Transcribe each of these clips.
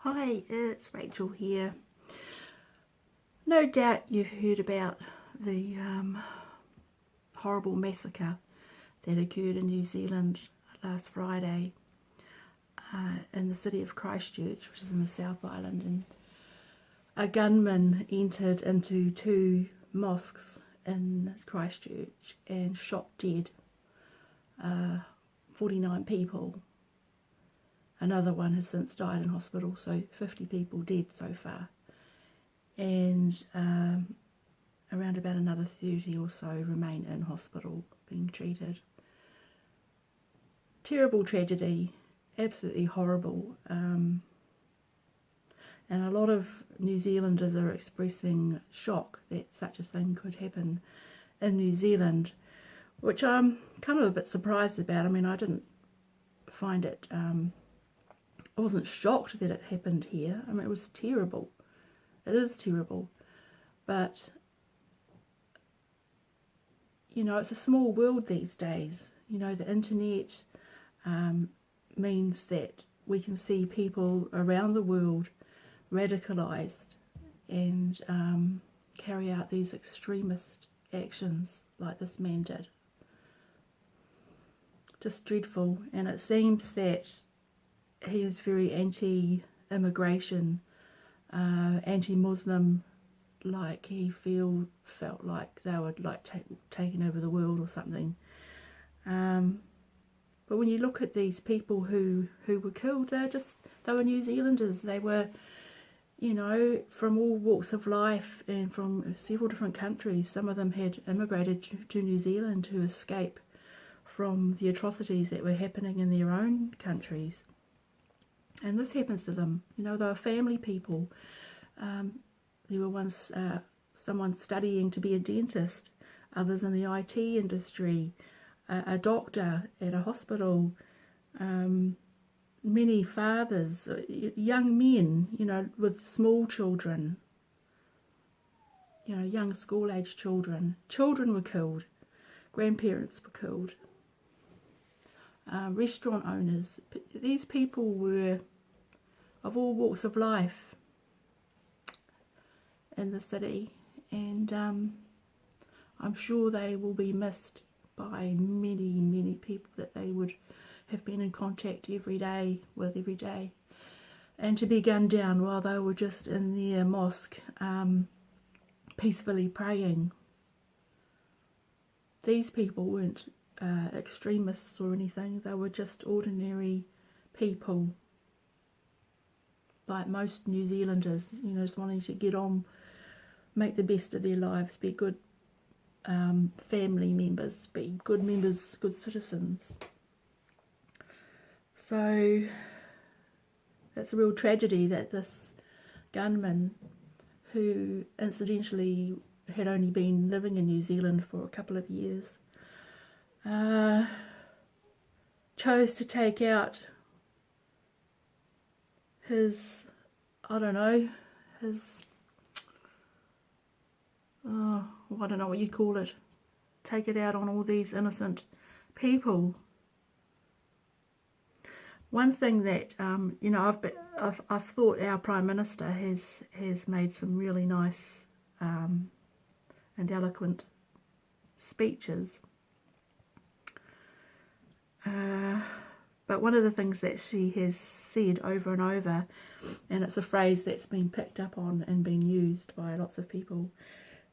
Hi, it's Rachel here. No doubt you've heard about the horrible massacre that occurred in New Zealand last Friday in the city of Christchurch, which is in the South Island, and a gunman entered into two mosques in Christchurch and shot dead 49 people. Another one has since died in hospital, so 50 people dead so far. And around about another 30 or so remain in hospital being treated. Terrible tragedy, absolutely horrible. And a lot of New Zealanders are expressing shock that such a thing could happen in New Zealand, which I'm kind of a bit surprised about. I mean, I didn't find it, I wasn't shocked that it happened here. I mean, it was terrible. It is terrible. But, you know, it's a small world these days. You know, the internet means that we can see people around the world radicalised and carry out these extremist actions like this man did. Just dreadful. And it seems that he is very anti-immigration, anti-Muslim, like he felt like they were like taking over the world or something. But when you look at these people who were killed, they were New Zealanders. They were, you know, from all walks of life and from several different countries. Some of them had immigrated to New Zealand to escape from the atrocities that were happening in their own countries. And this happens to them. You know, they were family people. There were once someone studying to be a dentist, others in the IT industry, a doctor at a hospital, many fathers, young men, you know, with small children, you know, young school-age children. Children were killed. Grandparents were killed. Restaurant owners. These people were of all walks of life in the city, and I'm sure they will be missed by many people that they would have been in contact every day, and to be gunned down while they were just in their mosque peacefully praying. These people weren't extremists or anything. They were just ordinary people, like most New Zealanders, you know, just wanting to get on, make the best of their lives, be good family members, be good members, good citizens. So it's a real tragedy that this gunman, who incidentally had only been living in New Zealand for a couple of years, chose to take out his, I don't know, his, I don't know what you call it, take it out on all these innocent people. One thing that, you know, I've thought our Prime Minister has made some really nice and eloquent speeches. But one of the things that she has said over and over, and it's a phrase that's been picked up on and been used by lots of people,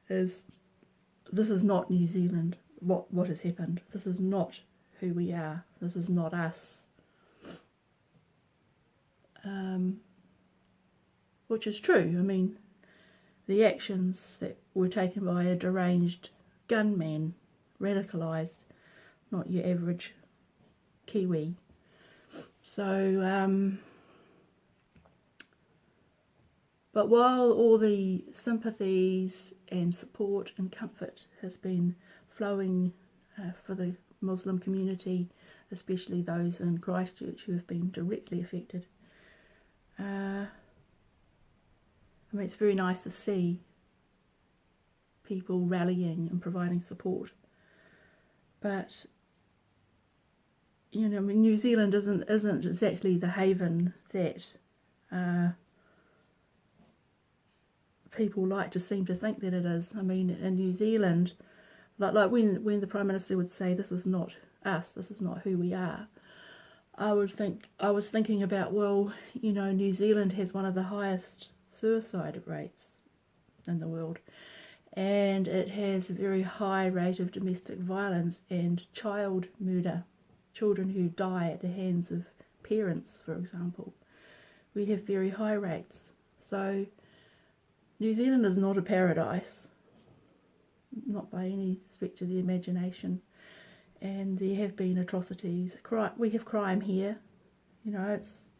is this is not New Zealand, what has happened. This is not who we are. This is not us. Which is true. I mean, the actions that were taken by a deranged gunman, radicalised, not your average Kiwi. So, but while all the sympathies and support and comfort has been flowing for the Muslim community, especially those in Christchurch who have been directly affected, I mean, it's very nice to see people rallying and providing support. But, you know, I mean, New Zealand isn't exactly the haven that people like to seem to think that it is. I mean, in New Zealand, like when the Prime Minister would say, this is not us, this is not who we are, I was thinking about, well, you know, New Zealand has one of the highest suicide rates in the world, and it has a very high rate of domestic violence and child murder, children who die at the hands of parents, for example. We have very high rates. So New Zealand is not a paradise, not by any stretch of the imagination. And there have been atrocities. We have crime here, you know. It's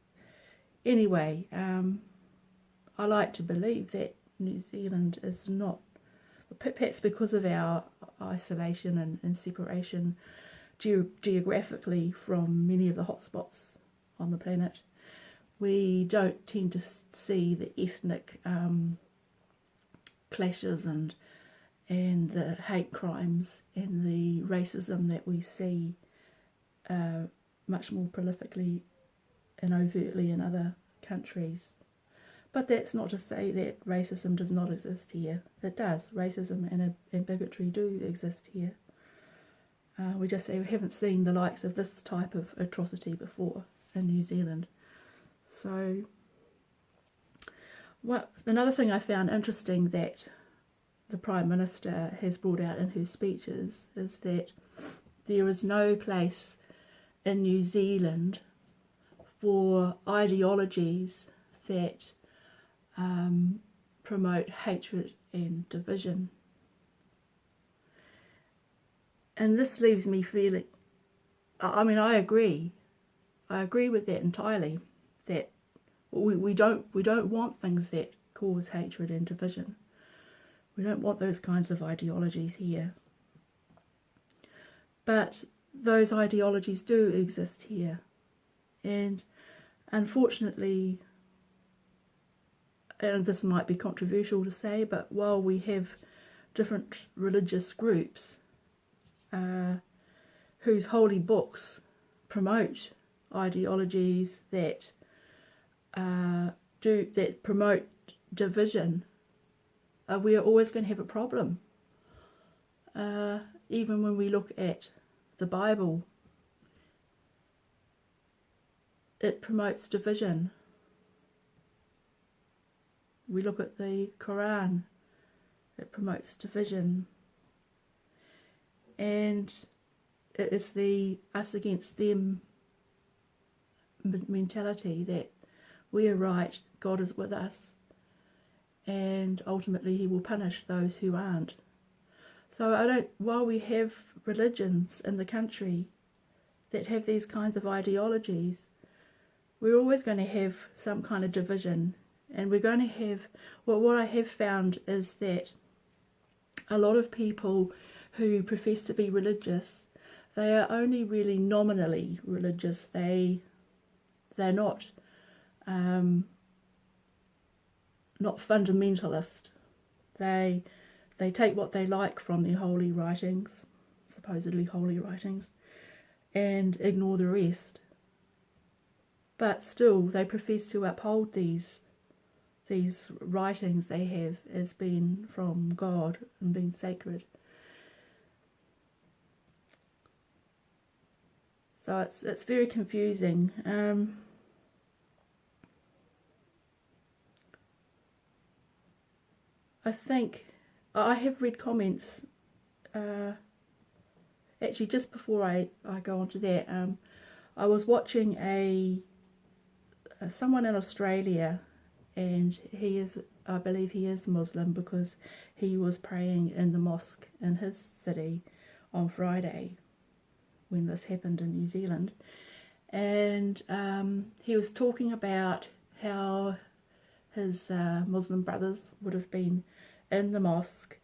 anyway. I like to believe that New Zealand is not, perhaps because of our isolation and separation geographically from many of the hotspots on the planet. We don't tend to see the ethnic clashes and the hate crimes and the racism that we see much more prolifically and overtly in other countries. But that's not to say that racism does not exist here. It does. Racism and bigotry do exist here. We just say we haven't seen the likes of this type of atrocity before in New Zealand. So, another thing I found interesting that the Prime Minister has brought out in her speeches is that there is no place in New Zealand for ideologies that promote hatred and division. And this leaves me feeling, I mean, I agree with that entirely, that we don't want things that cause hatred and division. We don't want those kinds of ideologies here. But those ideologies do exist here. And unfortunately, and this might be controversial to say, but while we have different religious groups whose holy books promote ideologies that promote division, we are always going to have a problem. Even when we look at the Bible, it promotes division. We look at the Quran, it promotes division. And it is the us against them mentality that we are right, God is with us, and ultimately he will punish those who aren't. So while we have religions in the country that have these kinds of ideologies, we're always going to have some kind of division. And we're going to have, well, what I have found is that a lot of people who profess to be religious, they are only really nominally religious. They're not fundamentalist. They take what they like from the holy writings, supposedly holy writings, and ignore the rest. But still, they profess to uphold these writings they have as being from God and being sacred. So it's very confusing. I think I have read comments. Actually, just before I go on to that, I was watching someone in Australia, and I believe he is Muslim, because he was praying in the mosque in his city on Friday when this happened in New Zealand. And he was talking about how his Muslim brothers would have been in the mosque,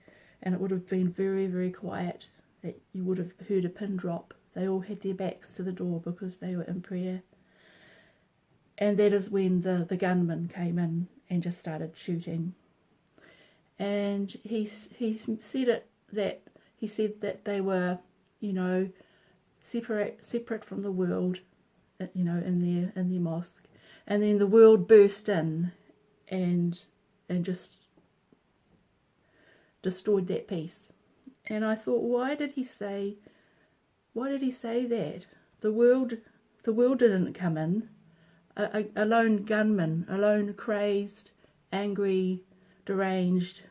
and it would have been very, very quiet, that you would have heard a pin drop. They all had their backs to the door because they were in prayer. And that is when the gunman came in and just started shooting. And he said that they were, you know, separate from the world, you know, in their mosque, And then the world burst in and just destroyed that peace. And I thought, why did he say that? The world didn't come in. A lone gunman, a lone crazed, angry, deranged,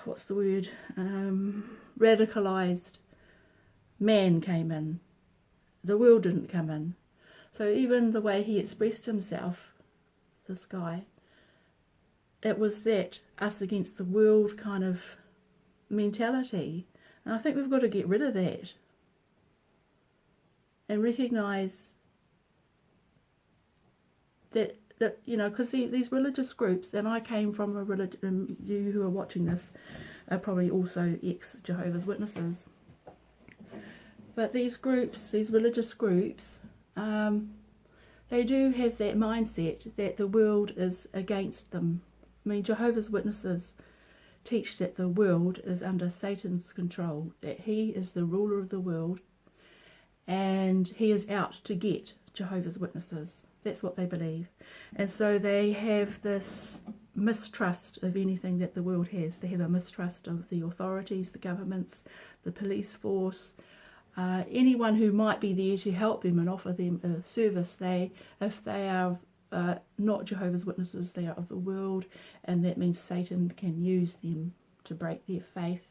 what's the word? Radicalized man came in. The world didn't come in. So even the way he expressed himself, this guy, it was that us against the world kind of mentality. And I think we've got to get rid of that and recognise that because these religious groups, and I came from a religion, you who are watching this are probably also ex-Jehovah's Witnesses, but these religious groups, they do have that mindset that the world is against them. I mean, Jehovah's Witnesses teach that the world is under Satan's control, that he is the ruler of the world, and he is out to get Jehovah's Witnesses. That's what they believe. And so they have this mistrust of anything that the world has. They have a mistrust of the authorities, the governments, the police force, anyone who might be there to help them and offer them a service. If they are not Jehovah's Witnesses, they are of the world, and that means Satan can use them to break their faith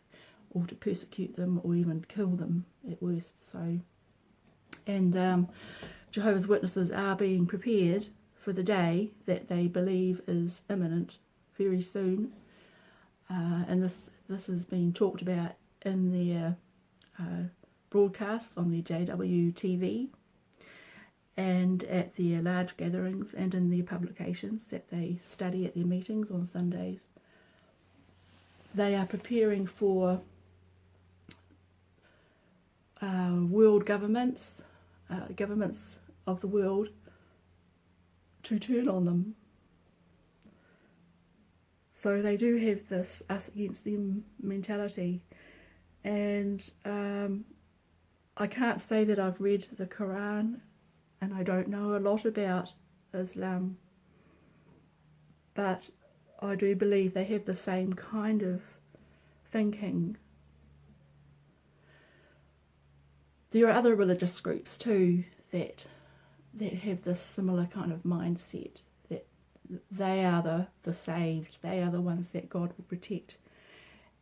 or to persecute them or even kill them at worst. So, and Jehovah's Witnesses are being prepared for the day that they believe is imminent very soon, and this has been talked about in their broadcasts on their JWTV and at their large gatherings and in their publications that they study at their meetings on Sundays. They are preparing for world governments of the world to turn on them. So they do have this us against them mentality. And I can't say that I've read the Quran, and I don't know a lot about Islam, but I do believe they have the same kind of thinking. There are other religious groups too that have this similar kind of mindset, that they are the saved, they are the ones that God will protect,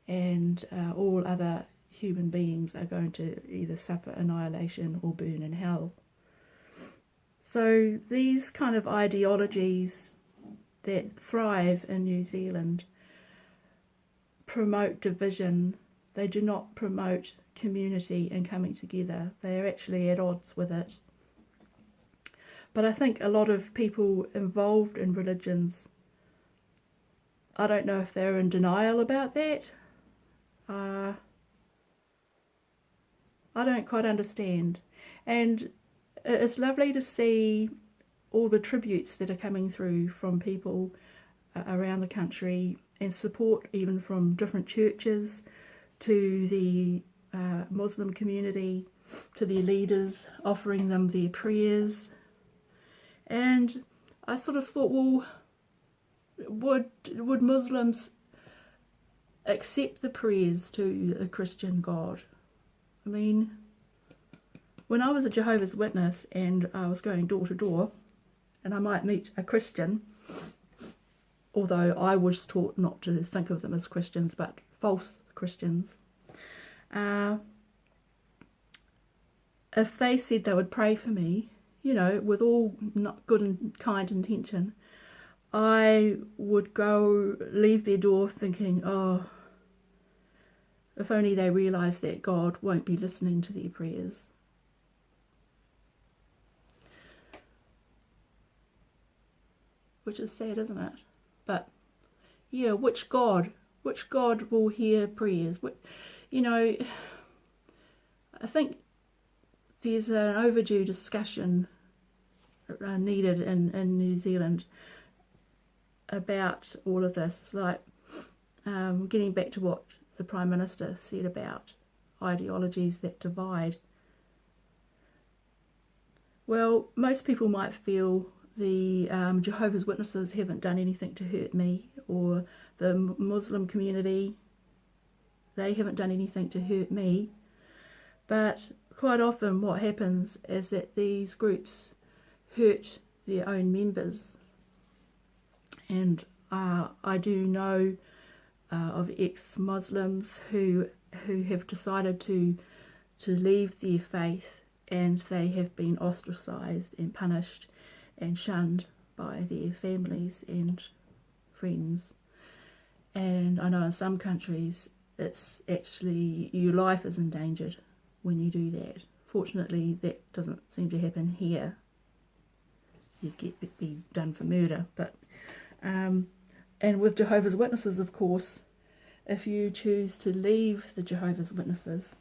and all other human beings are going to either suffer annihilation or burn in hell. So these kind of ideologies that thrive in New Zealand promote division. They do not promote community and coming together. They are actually at odds with it. But I think a lot of people involved in religions, I don't know if they're in denial about that. I don't quite understand. And it's lovely to see all the tributes that are coming through from people around the country, and support even from different churches to the Muslim community, to their leaders, offering them their prayers. And I sort of thought, well, would Muslims accept the prayers to a Christian God? I mean, when I was a Jehovah's Witness and I was going door to door, and I might meet a Christian, although I was taught not to think of them as Christians, but false Christians, if they said they would pray for me, with all not good and kind intention, I would leave their door thinking, oh, if only they realise that God won't be listening to their prayers. Which is sad, isn't it? But yeah, which God will hear prayers? I think there's an overdue discussion needed in New Zealand about all of this, like getting back to what the Prime Minister said about ideologies that divide. Well, most people might feel the Jehovah's Witnesses haven't done anything to hurt me, or the Muslim community, they haven't done anything to hurt me. But quite often what happens is that these groups hurt their own members. And I do know of ex-Muslims who have decided to leave their faith, and they have been ostracised and punished and shunned by their families and friends. And I know in some countries it's actually, your life is endangered when you do that. Fortunately, that doesn't seem to happen here. You'd be done for murder. But and with Jehovah's Witnesses, of course, if you choose to leave the Jehovah's Witnesses,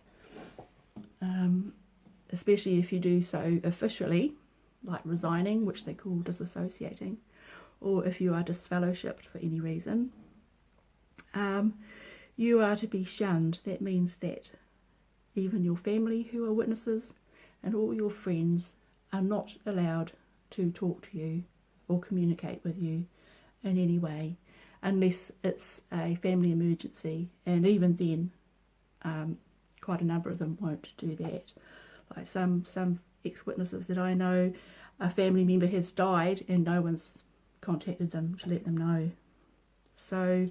especially if you do so officially, like resigning, which they call disassociating, or if you are disfellowshipped for any reason, you are to be shunned. That means that even your family who are witnesses and all your friends are not allowed to talk to you or communicate with you in any way, unless it's a family emergency. And even then, quite a number of them won't do that. Like some ex-witnesses that I know, a family member has died and no one's contacted them to let them know. So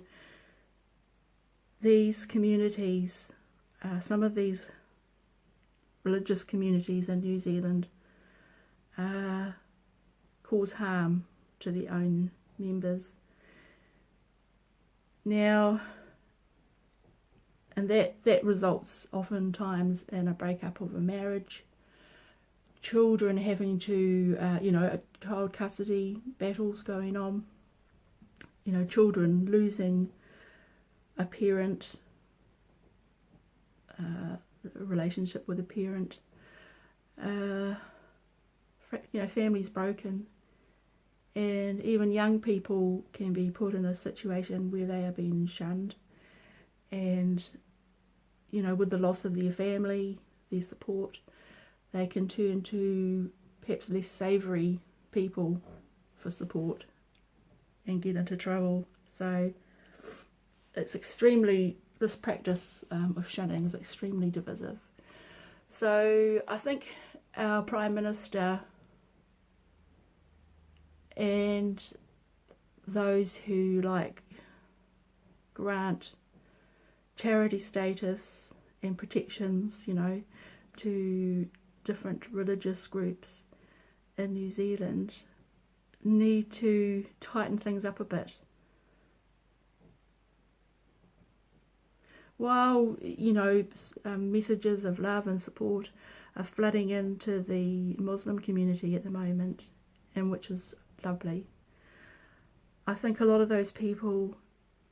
these communities, some of these religious communities in New Zealand, cause harm to their own members. Now, and that results oftentimes in a breakup of a marriage, children having to, child custody battles going on, children losing a parent, a relationship with a parent, families broken, and even young people can be put in a situation where they are being shunned, and with the loss of their family, their support, they can turn to perhaps less savoury people for support and get into trouble. So it's this practice of shunning is extremely divisive. So I think our Prime Minister and those who grant charity status and protections, to different religious groups in New Zealand need to tighten things up a bit. While, messages of love and support are flooding into the Muslim community at the moment, and which is lovely, I think a lot of those people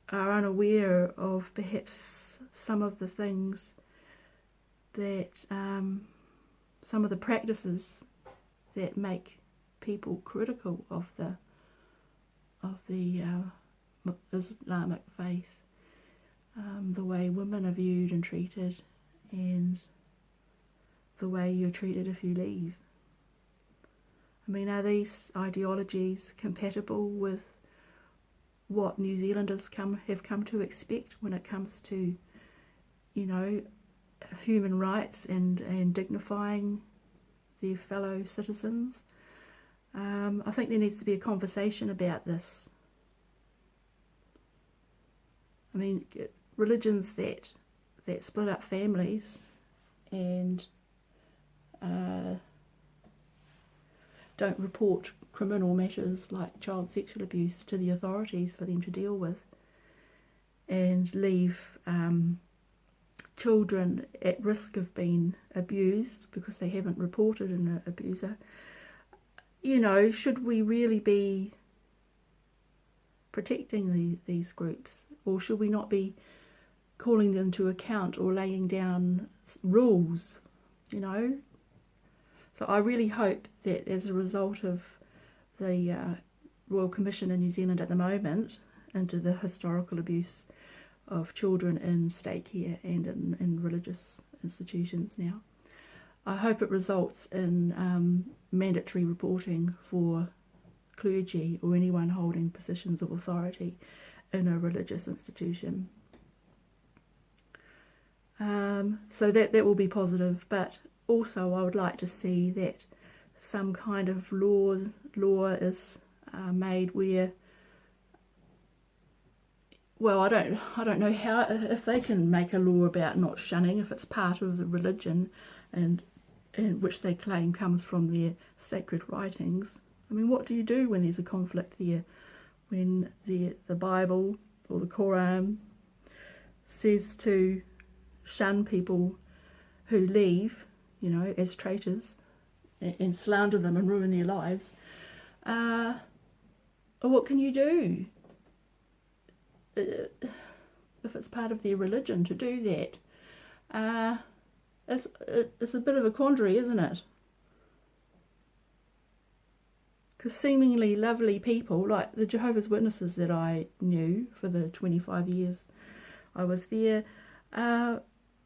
are unaware of perhaps some of the things that, some of the practices that make people critical of the Islamic faith, the way women are viewed and treated, and the way you're treated if you leave. I mean, are these ideologies compatible with what New Zealanders have come to expect when it comes to, human rights and dignifying their fellow citizens? I think there needs to be a conversation about this. I mean, religions that split up families and don't report criminal matters like child sexual abuse to the authorities for them to deal with, and leave children at risk of being abused because they haven't reported an abuser. Should we really be protecting these groups, or should we not be calling them to account or laying down rules? So I really hope that as a result of the Royal Commission in New Zealand at the moment into the historical abuse of children in state care and in religious institutions now, I hope it results in mandatory reporting for clergy or anyone holding positions of authority in a religious institution. So that will be positive, but also I would like to see that some kind of law is made where, well, I don't know how, if they can make a law about not shunning if it's part of the religion and which they claim comes from their sacred writings. I mean, what do you do when there's a conflict there? When the Bible or the Quran says to shun people who leave, you know, as traitors and slander them and ruin their lives, what can you do if it's part of their religion to do that? It's a bit of a quandary, isn't it? Because seemingly lovely people, like the Jehovah's Witnesses that I knew for the 25 years I was there, a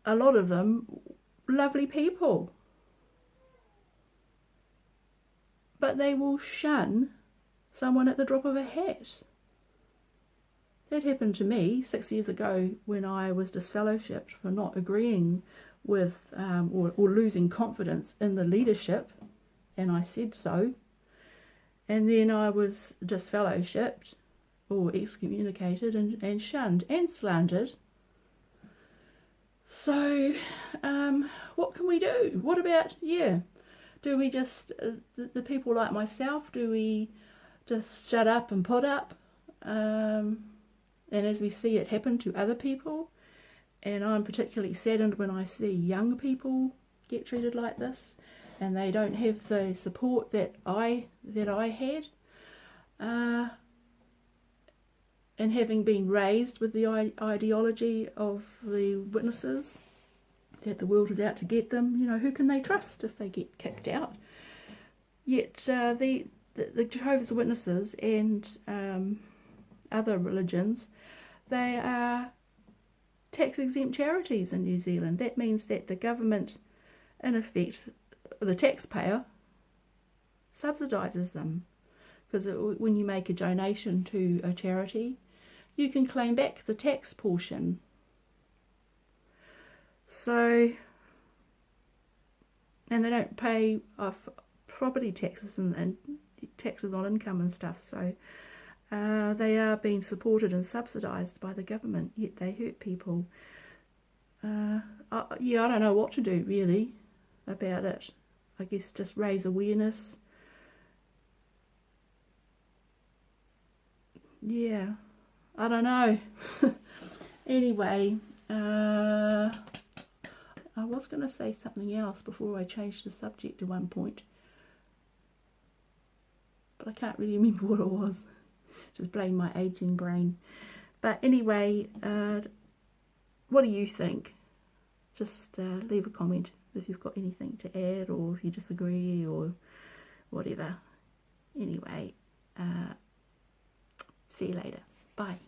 lot of them lovely people, but they will shun someone at the drop of a hat. That happened to me 6 years ago when I was disfellowshipped for not agreeing with or losing confidence in the leadership, and I said so, and then I was disfellowshipped or excommunicated and shunned and slandered. So what can we do? What about, do we just, the people like myself, do we just shut up and put up? And as we see it happen to other people, and I'm particularly saddened when I see young people get treated like this and they don't have the support that I had, and having been raised with the ideology of the witnesses that the world is out to get them, you know, who can they trust if they get kicked out? Yet the Jehovah's Witnesses and other religions, they are tax-exempt charities in New Zealand. That means that the government, in effect, the taxpayer, subsidises them. Because when you make a donation to a charity, you can claim back the tax portion. So, and they don't pay off property taxes and taxes on income and stuff. So they are being supported and subsidised by the government, yet they hurt people. I don't know what to do really about it. I guess just raise awareness. Yeah, I don't know. Anyway, I was going to say something else before I changed the subject at one point, but I can't really remember what it was. Just blame my aging brain. But anyway, what do you think? Just leave a comment if you've got anything to add, or if you disagree, or whatever. Anyway, see you later. Bye.